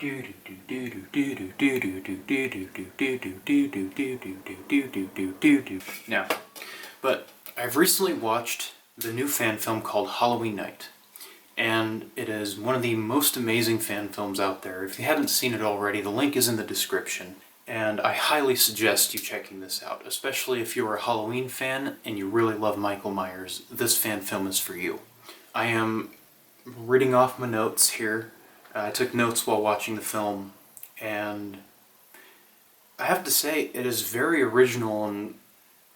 Now, but I've recently watched the new fan film called Halloween Night, and it is one of the most amazing fan films out there. If you haven't seen it already, the link is in the description, and I highly suggest you checking this out, especially if you're a Halloween fan and you really love Michael Myers. This fan film is for you. I am reading off my notes here. I took notes while watching the film, and I have to say it is very original in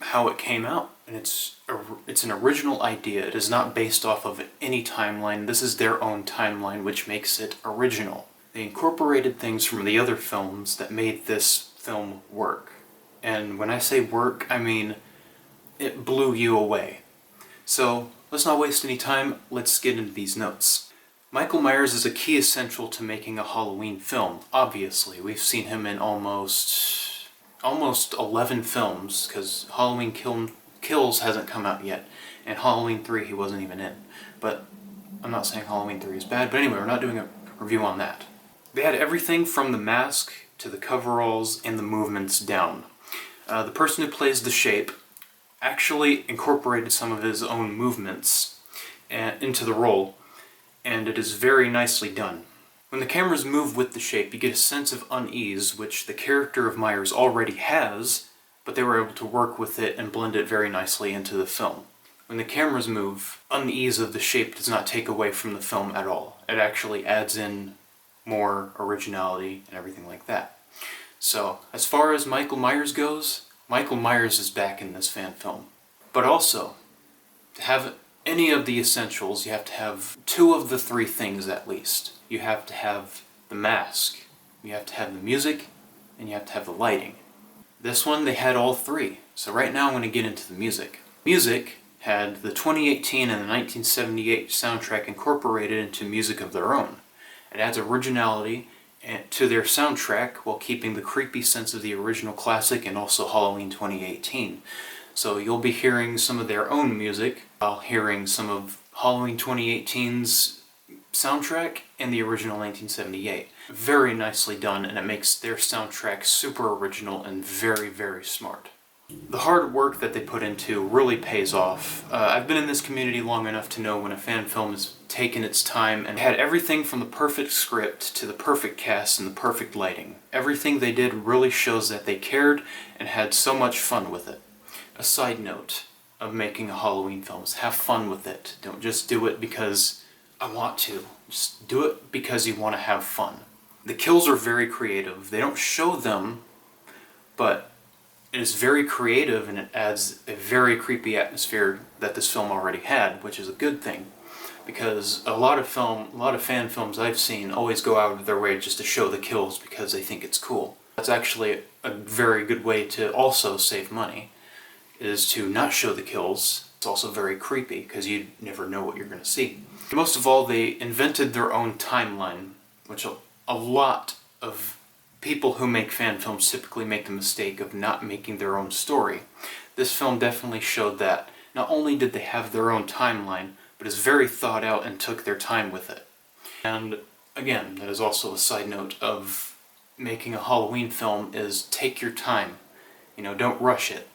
how it came out, and it's an original idea. It is not based off of any timeline. This is their own timeline, which makes it original. They incorporated things from the other films that made this film work. And when I say work, I mean it blew you away. So let's not waste any time, let's get into these notes. Michael Myers is a key essential to making a Halloween film, obviously. We've seen him in almost 11 films, because Halloween Kills hasn't come out yet, and Halloween 3 he wasn't even in. But I'm not saying Halloween 3 is bad, but anyway, we're not doing a review on that. They had everything from the mask to the coveralls and the movements down. The person who plays the Shape actually incorporated some of his own movements into the role, and it is very nicely done. When the cameras move with the Shape, you get a sense of unease, which the character of Myers already has, but they were able to work with it and blend it very nicely into the film. When the cameras move, unease of the Shape does not take away from the film at all. It actually adds in more originality and everything like that. So, as far as Michael Myers goes, Michael Myers is back in this fan film. But also, to have any of the essentials, you have to have 2 of the 3 things at least. You have to have the mask, you have to have the music, and you have to have the lighting. This one, they had all 3. So right now I'm going to get into the music. Music had the 2018 and the 1978 soundtrack incorporated into music of their own. It adds originality to their soundtrack while keeping the creepy sense of the original classic and also Halloween 2018. So you'll be hearing some of their own music while hearing some of Halloween 2018's soundtrack and the original 1978. Very nicely done, and it makes their soundtrack super original and very, very smart. The hard work that they put into really pays off. I've been in this community long enough to know when a fan film has taken its time and had everything from the perfect script to the perfect cast and the perfect lighting. Everything they did really shows that they cared and had so much fun with it. A side note of making a Halloween film is have fun with it. Don't just do it because I want to. Just do it because you want to have fun. The kills are very creative. They don't show them, but it is very creative and it adds a very creepy atmosphere that this film already had, which is a good thing. Because a lot of fan films I've seen always go out of their way just to show the kills because they think it's cool. That's actually a very good way to also save money, is to not show the kills. It's also very creepy because you never know what you're going to see. Most of all, they invented their own timeline, which a lot of people who make fan films typically make the mistake of not making their own story. This film definitely showed that. Not only did they have their own timeline, but it's very thought out and took their time with it. And again, that is also a side note of making a Halloween film, is take your time. Don't rush it.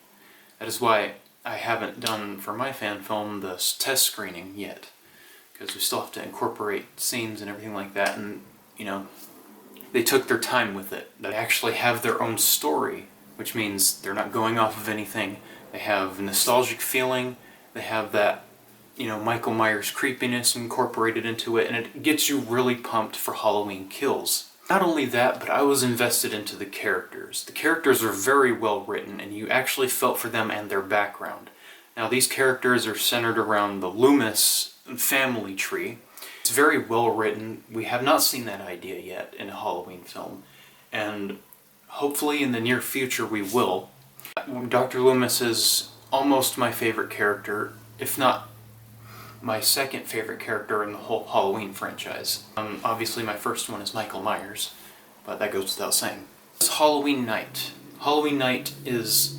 That is why I haven't done, for my fan film, the test screening yet. Because we still have to incorporate scenes and everything like that, and, they took their time with it. They actually have their own story, which means they're not going off of anything. They have a nostalgic feeling, they have that, Michael Myers creepiness incorporated into it, and it gets you really pumped for Halloween Kills. Not only that, but I was invested into the characters. The characters are very well written, and you actually felt for them and their background. Now, these characters are centered around the Loomis family tree. It's very well written. We have not seen that idea yet in a Halloween film, and hopefully in the near future we will. Dr. Loomis is almost my favorite character, if not my second favorite character in the whole Halloween franchise. Obviously my first one is Michael Myers, but that goes without saying. It's Halloween Night. Halloween Night is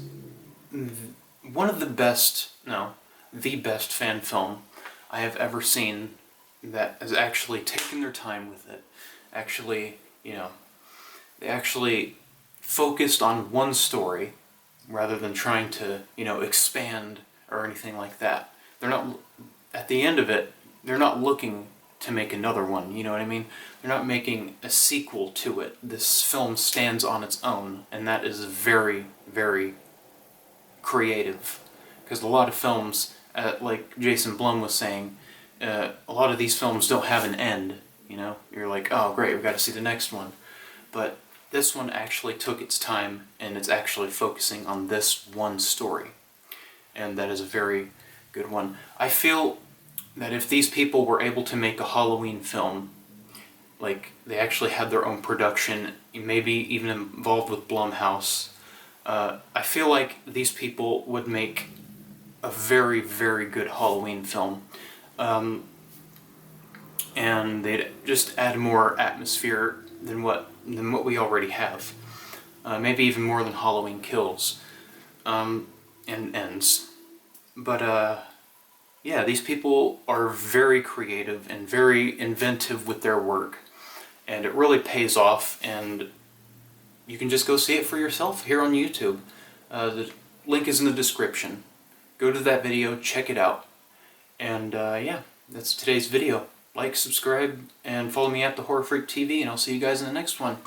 one of the best fan film I have ever seen that has actually taken their time with it. Actually, you know, they actually focused on one story rather than trying to, you know, expand or anything like that. They're not, at the end of it, they're not looking to make another one, you know what I mean? They're not making a sequel to it. This film stands on its own, and that is very, very creative. Because a lot of films, like Jason Blum was saying, a lot of these films don't have an end, you know? You're like, oh great, we've got to see the next one. But this one actually took its time, and it's actually focusing on this one story. And that is a very good one. I feel that if these people were able to make a Halloween film, like they actually had their own production, maybe even involved with Blumhouse, I feel like these people would make a very, very good Halloween film. And they'd just add more atmosphere than what we already have. Maybe even more than Halloween Kills and Ends. But yeah, these people are very creative and very inventive with their work, and it really pays off, and you can just go see it for yourself here on YouTube. The link is in the description. Go to that video, check it out, and yeah, that's today's video. Like, subscribe, and follow me at the Horror Freak TV, and I'll see you guys in the next one.